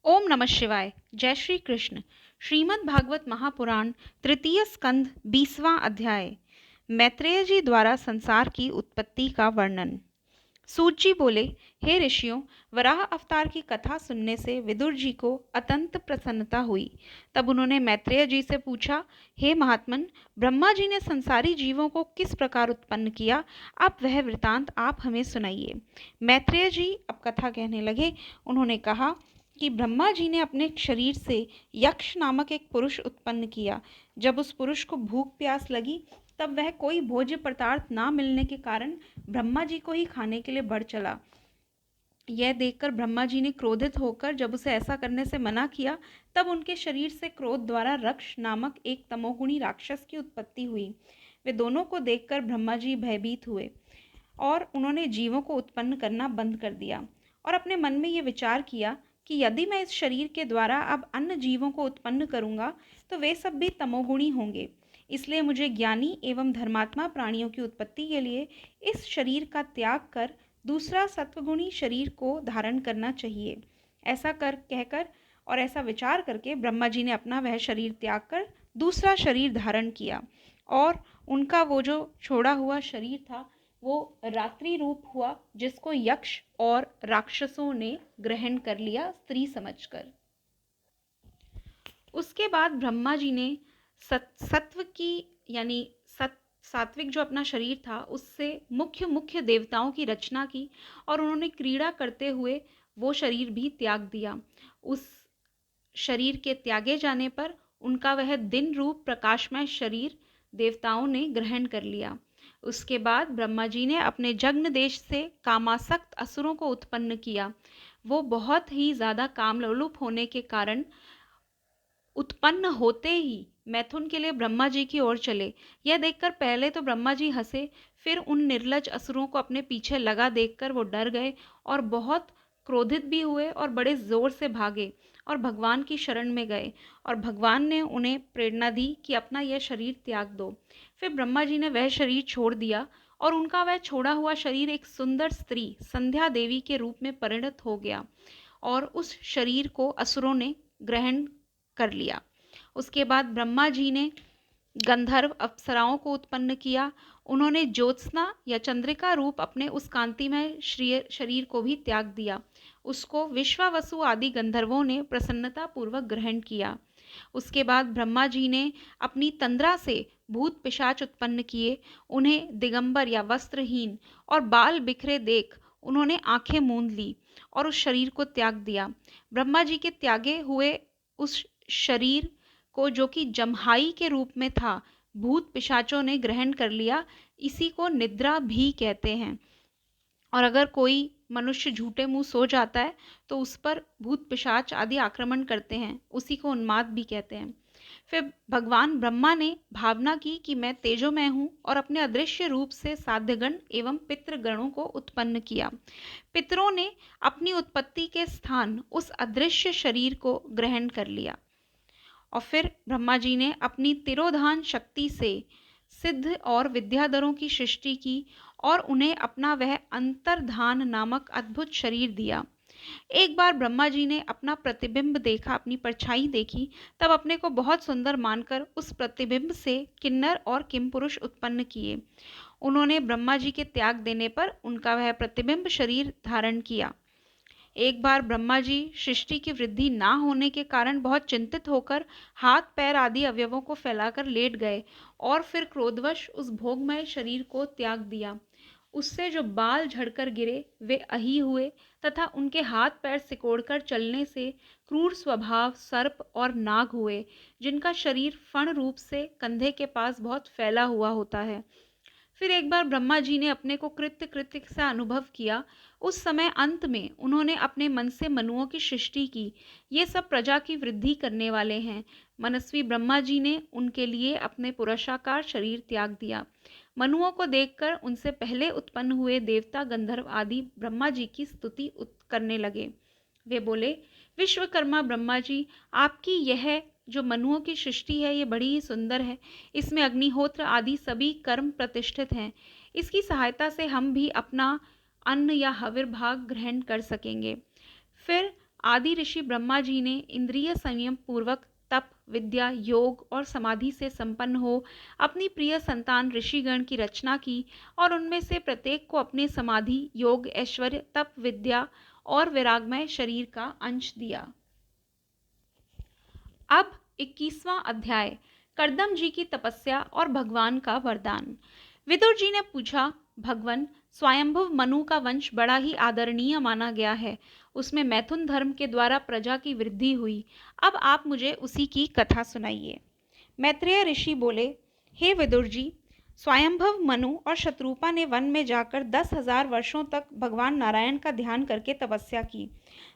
ओम नमः शिवाय। जय श्री कृष्ण। श्रीमद् भागवत महापुराण तृतीय स्कंद 20वां अध्याय। मैत्रेय जी द्वारा संसार की उत्पत्ति का वर्णन। सूत जी बोले, हे ऋषियों, वराह अवतार की कथा सुनने से विदुर जी को अत्यंत प्रसन्नता हुई। तब उन्होंने मैत्रेय जी से पूछा, हे महात्मन, ब्रह्मा जी ने संसारी जीवों को किस प्रकार उत्पन्न किया? आप वह वृतांत आप हमें सुनाइए। मैत्रेय जी अब कथा कहने लगे। उन्होंने कहा कि ब्रह्मा जी ने अपने शरीर से यक्ष नामक एक पुरुष उत्पन्न किया। जब उस पुरुष को भूख प्यास लगी, तब वह कोई भोज्य पदार्थ ना मिलने के कारण ब्रह्मा जी को ही खाने के लिए बढ़ चला। यह देखकर ब्रह्मा जी ने क्रोधित होकर जब उसे ऐसा करने से मना किया, तब उनके शरीर से क्रोध द्वारा रक्ष नामक एक तमोगुणी राक्षस की उत्पत्ति हुई। वे दोनों को देखकर ब्रह्मा जी भयभीत हुए और उन्होंने जीवों को उत्पन्न करना बंद कर दिया और अपने मन में ये विचार किया कि यदि मैं इस शरीर के द्वारा अब अन्य जीवों को उत्पन्न करूंगा तो वे सब भी तमोगुणी होंगे। इसलिए मुझे ज्ञानी एवं धर्मात्मा प्राणियों की उत्पत्ति के लिए इस शरीर का त्याग कर दूसरा सत्वगुणी शरीर को धारण करना चाहिए। ऐसा कर कहकर और ऐसा विचार करके ब्रह्मा जी ने अपना वह शरीर त्याग कर दूसरा शरीर धारण किया और उनका वो जो छोड़ा हुआ शरीर था वो रात्रि रूप हुआ, जिसको यक्ष और राक्षसों ने ग्रहण कर लिया स्त्री समझकर। उसके बाद ब्रह्मा जी ने सत्व की यानी सात्विक जो अपना शरीर था उससे मुख्य मुख्य देवताओं की रचना की और उन्होंने क्रीड़ा करते हुए वो शरीर भी त्याग दिया। उस शरीर के त्यागे जाने पर उनका वह दिन रूप प्रकाशमय शरीर देवताओं ने ग्रहण कर लिया। उसके बाद ब्रह्मा जी ने अपने जग्न देश से कामासक्त असुरों को उत्पन्न किया। वो बहुत ही ज़्यादा कामलोलुप होने के कारण उत्पन्न होते ही मैथुन के लिए ब्रह्मा जी की ओर चले। यह देखकर पहले तो ब्रह्मा जी हंसे, फिर उन निर्लज असुरों को अपने पीछे लगा देखकर वो डर गए और बहुत क्रोधित भी हुए और बड़े जोर से भागे और भगवान की शरण में गए और भगवान ने उन्हें प्रेरणा दी कि अपना यह शरीर त्याग दो। फिर ब्रह्मा जी ने वह शरीर छोड़ दिया और उनका वह छोड़ा हुआ शरीर एक सुंदर स्त्री संध्या देवी के रूप में परिणत हो गया और उस शरीर को असुरों ने ग्रहण कर लिया। उसके बाद ब्रह्मा जी ने गंधर्व अप्सराओं को उत्पन्न किया। उन्होंने ज्योत्सना या चंद्रिका रूप अपने उस कांतिमय शरीर को भी त्याग दिया। उसको विश्वावसु आदि गंधर्वों ने प्रसन्नता पूर्वक ग्रहण किया। उसके बाद ब्रह्मा जी ने अपनी तंद्रा से भूत पिशाच उत्पन्न किए। उन्हें दिगंबर या वस्त्रहीन और बाल बिखरे देख उन्होंने आंखें मूंद ली और उस शरीर को त्याग दिया। ब्रह्मा जी के त्यागे हुए उस शरीर को, जो कि जम्हाई के रूप में था, भूत पिशाचों ने ग्रहण कर लिया। इसी को निद्रा भी कहते हैं। और अगर कोई मनुष्य झूठे मुंह सो जाता है तो उस पर भूत पिशाच आदि आक्रमण करते हैं, उसी को उन्माद भी कहते हैं। फिर भगवान ब्रह्मा ने भावना की कि मैं तेजोमय हूँ और अपने अदृश्य रूप से साध्यगण एवं पितृगणों को उत्पन्न किया। पितरों ने अपनी उत्पत्ति के स्थान उस अदृश्य शरीर को ग्रहण कर लिया और फिर ब्रह्मा जी ने अपनी तिरोधान शक्ति से सिद्ध और विद्याधरों की सृष्टि की और उन्हें अपना वह अंतर्धान नामक अद्भुत शरीर दिया। एक बार ब्रह्मा जी ने अपना प्रतिबिंब देखा, अपनी परछाई देखी, तब अपने को बहुत सुंदर मानकर उस प्रतिबिंब से किन्नर और किमपुरुष उत्पन्न किए। उन्होंने ब्रह्मा जी के त्याग देने पर उनका वह प्रतिबिंब शरीर धारण किया। एक बार ब्रह्मा जी सृष्टि की वृद्धि ना होने के कारण बहुत चिंतित होकर हाथ पैर आदि अवयवों को फैलाकर लेट गए और फिर क्रोधवश उस भोगमय शरीर को त्याग दिया। उससे जो बाल झड़कर गिरे वे अही हुए तथा उनके हाथ पैर सिकोड़कर चलने से क्रूर स्वभाव सर्प और नाग हुए, जिनका शरीर फण रूप से कंधे के पास बहुत फैला हुआ होता है। फिर एक बार ब्रह्मा जी ने अपने को कृत्य कृत्य सा अनुभव किया। उस समय अंत में उन्होंने अपने मन से मनुओं की सृष्टि की। ये सब प्रजा की वृद्धि करने वाले हैं। मनस्वी ब्रह्मा जी ने उनके लिए अपने पुरुषाकार शरीर त्याग दिया। मनुओं को देखकर उनसे पहले उत्पन्न हुए देवता गंधर्व आदि ब्रह्मा जी की स्तुति करने लगे। वे बोले, विश्वकर्मा ब्रह्मा जी, आपकी यह जो मनुओं की सृष्टि है ये बड़ी ही सुंदर है। इसमें अग्निहोत्र आदि सभी कर्म प्रतिष्ठित हैं। इसकी सहायता से हम भी अपना अन्न या हविर्भाग ग्रहण कर सकेंगे। फिर आदि ऋषि ब्रह्मा जी ने इंद्रिय संयम पूर्वक तप, विद्या, योग और समाधि से संपन्न हो अपनी प्रिय संतान ऋषिगण की रचना की और उनमें से प्रत्येक को अपने समाधि, योग, ऐश्वर्य, तप, विद्या और वैरागमय शरीर का अंश दिया। अब 21वां अध्याय, कर्दम जी की तपस्या और भगवान का वरदान। विदुर जी ने पूछा, भगवन, स्वयंभुव मनु का वंश बड़ा ही आदरणीय माना गया है। उसमें मैथुन धर्म के द्वारा प्रजा की वृद्धि हुई। अब आप मुझे उसी की कथा सुनाइए। मैत्रेय ऋषि बोले, हे विदुर जी, स्वयंभव मनु और शत्रुपा ने वन में जाकर 10,000 वर्षों तक भगवान नारायण का ध्यान करके तपस्या की।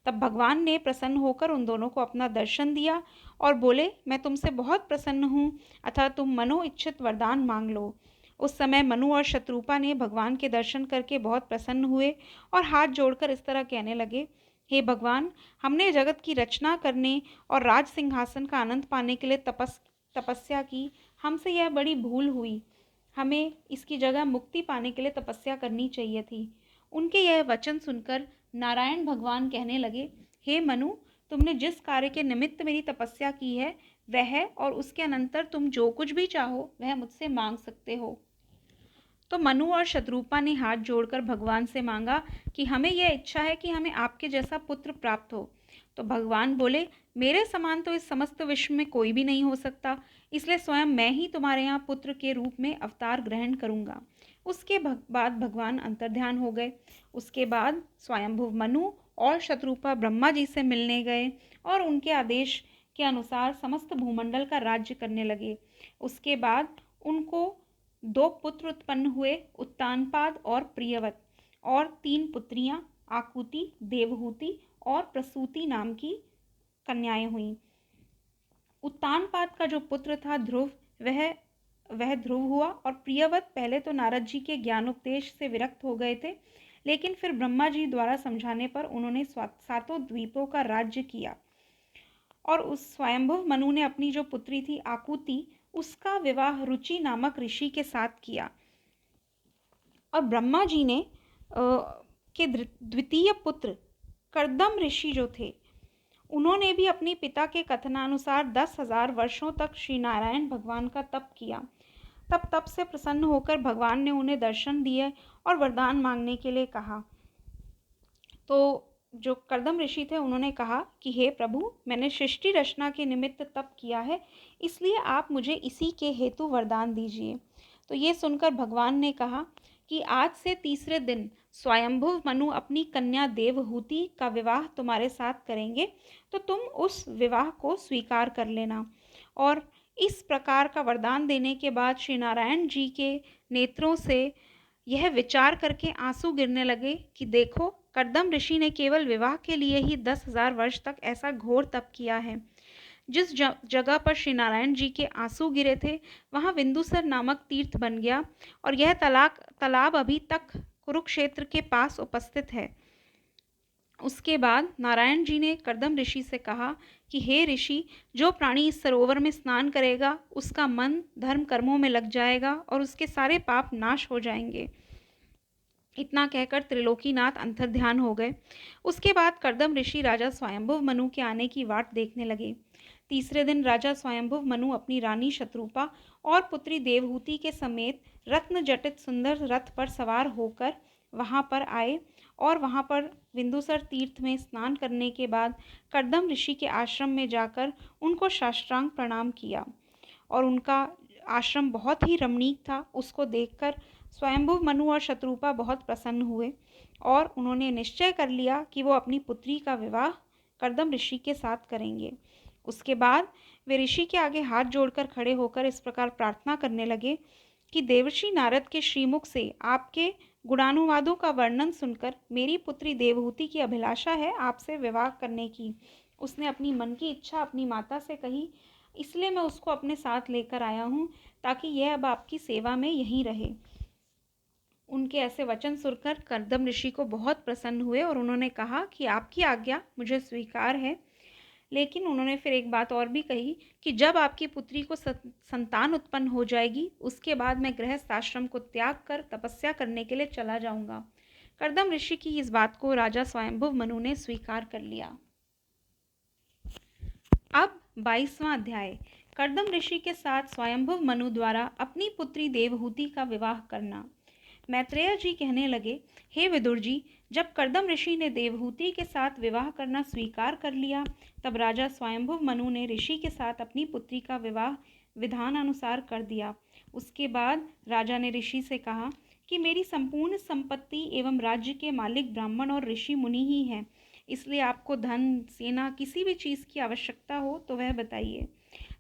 तब भगवान ने प्रसन्न होकर उन दोनों को अपना दर्शन दिया और बोले, मैं तुमसे बहुत प्रसन्न हूँ, अतः तुम मनोइच्छित वरदान मांग लो। उस समय मनु और शत्रुपा ने भगवान के दर्शन करके बहुत प्रसन्न हुए और हाथ जोड़कर इस तरह कहने लगे, हे भगवान, हमने जगत की रचना करने और राज सिंहासन का आनंद पाने के लिए तपस्या की। हमसे यह बड़ी भूल हुई। हमें इसकी जगह मुक्ति पाने के लिए तपस्या करनी चाहिए थी। उनके यह वचन सुनकर नारायण भगवान कहने लगे, हे मनु, तुमने जिस कार्य के निमित्त मेरी तपस्या की है वह है, और उसके अनंतर तुम जो कुछ भी चाहो वह मुझसे मांग सकते हो। तो मनु और शत्रुपा ने हाथ जोड़कर भगवान से मांगा कि हमें यह इच्छा है कि हमें आपके जैसा पुत्र प्राप्त हो। तो भगवान बोले, मेरे समान तो इस समस्त विश्व में कोई भी नहीं हो सकता, इसलिए स्वयं मैं ही तुम्हारे यहाँ पुत्र के रूप में अवतार ग्रहण करूँगा। उसके बाद भगवान अंतर्ध्यान हो गए। उसके बाद स्वयंभुव मनु और शत्रुपा ब्रह्मा जी से मिलने गए और उनके आदेश के अनुसार समस्त भूमंडल का राज्य करने लगे। उसके बाद उनको 2 पुत्र उत्पन्न हुए, उत्तानपाद और प्रियवत, और 3 पुत्रियां, आकुति, देवहूति और प्रसूति नाम की कन्याएं हुईं। उत्तानपाद का जो पुत्र था ध्रुव, वह ध्रुव हुआ, और प्रियवत पहले तो नारद जी के ज्ञानोपदेश से विरक्त हो गए थे, लेकिन फिर ब्रह्मा जी द्वारा समझाने पर उन्होंने 7 द्वीपों का राज्य किया। और उस स्वयंभुव मनु ने अपनी जो पुत्री थी आकुति, उसका विवाह रुचि नामक ऋषि के साथ किया। और ब्रह्मा जी ने के द्वितीय पुत्र कर्दम ऋषि जो थे, उन्होंने भी अपने पिता के कथनानुसार 10,000 वर्षों तक श्री नारायण भगवान का तप किया। तप से प्रसन्न होकर भगवान ने उन्हें दर्शन दिए और वरदान मांगने के लिए कहा। तो जो कर्दम ऋषि थे उन्होंने कहा कि हे प्रभु, मैंने सृष्टि रचना के निमित्त तप किया है, इसलिए आप मुझे इसी के हेतु वरदान दीजिए। तो ये सुनकर भगवान ने कहा कि आज से तीसरे दिन स्वयंभुव मनु अपनी कन्या देवहूति का विवाह तुम्हारे साथ करेंगे, तो तुम उस विवाह को स्वीकार कर लेना। और इस प्रकार का वरदान देने के बाद श्री नारायण जी के नेत्रों से यह विचार करके आंसू गिरने लगे कि देखो, कर्दम ऋषि ने केवल विवाह के लिए ही 10,000 वर्ष तक ऐसा घोर तप किया है। जिस जगह पर श्री नारायण जी के आंसू गिरे थे वहाँ बिंदुसर नामक तीर्थ बन गया, और यह तालाब अभी तक कुरुक्षेत्र के पास उपस्थित है। उसके बाद नारायण जी ने कर्दम ऋषि से कहा कि हे ऋषि, जो प्राणी इस सरोवर में स्नान करेगा उसका मन धर्म कर्मों में लग जाएगा और उसके सारे पाप नाश हो जाएंगे। इतना कहकर त्रिलोकीनाथ अंतर्ध्यान हो गए। उसके बाद कर्दम ऋषि राजा स्वयंभुव मनु के आने की वाट देखने लगे। तीसरे दिन राजा स्वयंभुव मनु अपनी रानी शत्रुपा और पुत्री देवहूति के समेत रत्न जटित सुंदर रथ पर सवार होकर वहां पर आए, और वहां पर बिंदुसर तीर्थ में स्नान करने के बाद कर्दम ऋषि के आश्रम में जाकर उनको साष्टांग प्रणाम किया। और उनका आश्रम बहुत ही रमणीक था। उसको देखकर स्वयंभुव मनु और शत्रुपा बहुत प्रसन्न हुए और उन्होंने निश्चय कर लिया कि वो अपनी पुत्री का विवाह कर्दम ऋषि के साथ करेंगे। उसके बाद वे ऋषि के आगे हाथ जोड़कर खड़े होकर इस प्रकार प्रार्थना करने लगे कि देवर्षि नारद के श्रीमुख से आपके गुणानुवादों का वर्णन सुनकर मेरी पुत्री देवहूति की अभिलाषा है आपसे विवाह करने की। उसने अपनी मन की इच्छा अपनी माता से कही, इसलिए मैं उसको अपने साथ लेकर आया हूँ ताकि यह अब आपकी सेवा में यहीं रहे। उनके ऐसे वचन सुनकर कर्दम ऋषि को बहुत प्रसन्न हुए और उन्होंने कहा कि आपकी आज्ञा मुझे स्वीकार है। लेकिन उन्होंने फिर एक बात और भी कही कि जब आपकी पुत्री को संतान उत्पन्न हो जाएगी उसके बाद मैं गृहस्थ आश्रम को त्याग कर तपस्या करने के लिए चला जाऊंगा। कर्दम ऋषि की इस बात को राजा स्वयंभुव मनु ने स्वीकार कर लिया। अब 22वां अध्याय। कर्दम ऋषि के साथ स्वयंभुव मनु द्वारा अपनी पुत्री देवहूति का विवाह करना। मैत्रेय जी कहने लगे, हे विदुर जी, जब कर्दम ऋषि ने देवहूति के साथ विवाह करना स्वीकार कर लिया, तब राजा स्वयंभुव मनु ने ऋषि के साथ अपनी पुत्री का विवाह विधान अनुसार कर दिया। उसके बाद राजा ने ऋषि से कहा कि मेरी संपूर्ण संपत्ति एवं राज्य के मालिक ब्राह्मण और ऋषि मुनि ही हैं, इसलिए आपको धन, सेना, किसी भी चीज़ की आवश्यकता हो तो वह बताइए।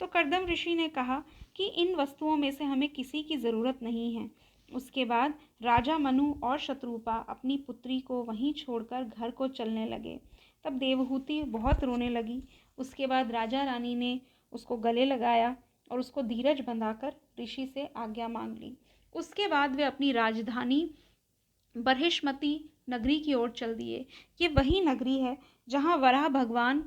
तो कर्दम ऋषि ने कहा कि इन वस्तुओं में से हमें किसी की ज़रूरत नहीं है। उसके बाद राजा मनु और शत्रुपा अपनी पुत्री को वहीं छोड़कर घर को चलने लगे। तब देवहूति बहुत रोने लगी। उसके बाद राजा रानी ने उसको गले लगाया और उसको धीरज बंधाकर ऋषि से आज्ञा मांग ली। उसके बाद वे अपनी राजधानी बरहिष्मती नगरी की ओर चल दिए। ये वही नगरी है जहाँ वराह भगवान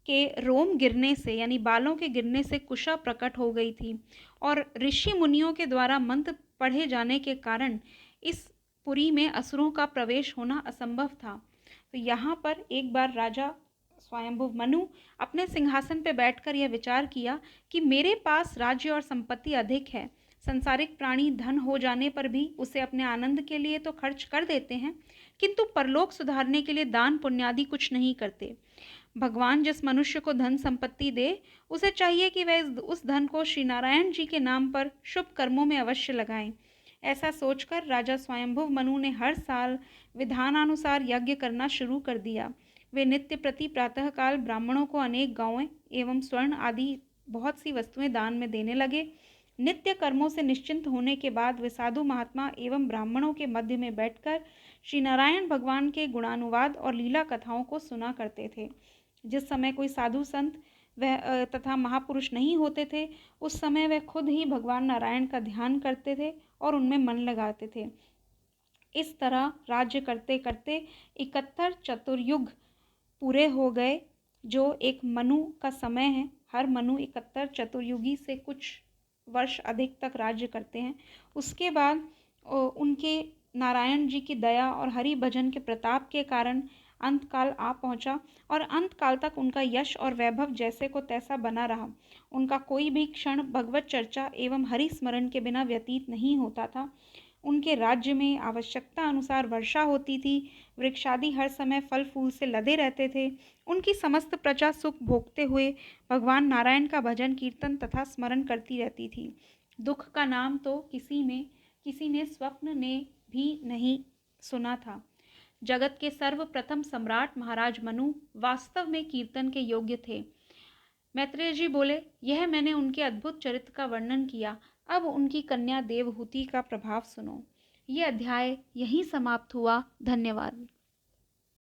के रोम गिरने से यानी बालों के गिरने से कुशा प्रकट हो गई थी और ऋषि मुनियों के द्वारा मंत्र पढ़े जाने के कारण इस पुरी में असुरों का प्रवेश होना असंभव था। तो यहाँ पर एक बार राजा स्वयंभुव मनु अपने सिंहासन पर बैठकर यह विचार किया कि मेरे पास राज्य और संपत्ति अधिक है। संसारिक प्राणी धन हो जाने पर भी उसे अपने आनंद के लिए तो खर्च कर देते हैं, किंतु परलोक सुधारने के लिए दान पुण्यादि कुछ नहीं करते। भगवान जिस मनुष्य को धन संपत्ति दे, उसे चाहिए कि वह उस धन को श्री नारायण जी के नाम पर शुभ कर्मों में अवश्य लगाएं। ऐसा सोचकर राजा स्वयंभुव मनु ने हर साल विधानानुसार यज्ञ करना शुरू कर दिया। वे नित्य प्रति प्रातःकाल ब्राह्मणों को अनेक गांवें एवं स्वर्ण आदि बहुत सी वस्तुएं दान में देने लगे। नित्य कर्मों से निश्चिंत होने के बाद वे साधु महात्मा एवं ब्राह्मणों के मध्य में बैठकर श्री नारायण भगवान के गुणानुवाद और लीला कथाओं को सुना करते थे। जिस समय कोई साधु संत वह तथा महापुरुष नहीं होते थे, उस समय वे खुद ही भगवान नारायण का ध्यान करते थे और उनमें मन लगाते थे। इस तरह राज्य करते करते 71 चतुर्युग पूरे हो गए, जो एक मनु का समय है। हर मनु 71 चतुर्युगी से कुछ वर्ष अधिक तक राज्य करते हैं। उसके बाद उनके नारायण जी की दया और हरि भजन के प्रताप के कारण अंतकाल आ पहुंचा और अंतकाल तक उनका यश और वैभव जैसे को तैसा बना रहा। उनका कोई भी क्षण भगवत चर्चा एवं हरि स्मरण के बिना व्यतीत नहीं होता था। उनके राज्य में आवश्यकता अनुसार वर्षा होती थी। वृक्षादि हर समय फल फूल से लदे रहते थे। उनकी समस्त प्रजा सुख भोगते हुए भगवान नारायण का भजन कीर्तन तथा स्मरण करती रहती थी। दुख का नाम तो किसी ने स्वप्न ने भी नहीं सुना था। जगत के सर्वप्रथम सम्राट महाराज मनु वास्तव में कीर्तन के योग्य थे। मैत्रेय जी बोले, यह मैंने उनके अद्भुत चरित्र का वर्णन किया, अब उनकी कन्या देवहूति का प्रभाव सुनो। ये अध्याय यहीं समाप्त हुआ। धन्यवाद।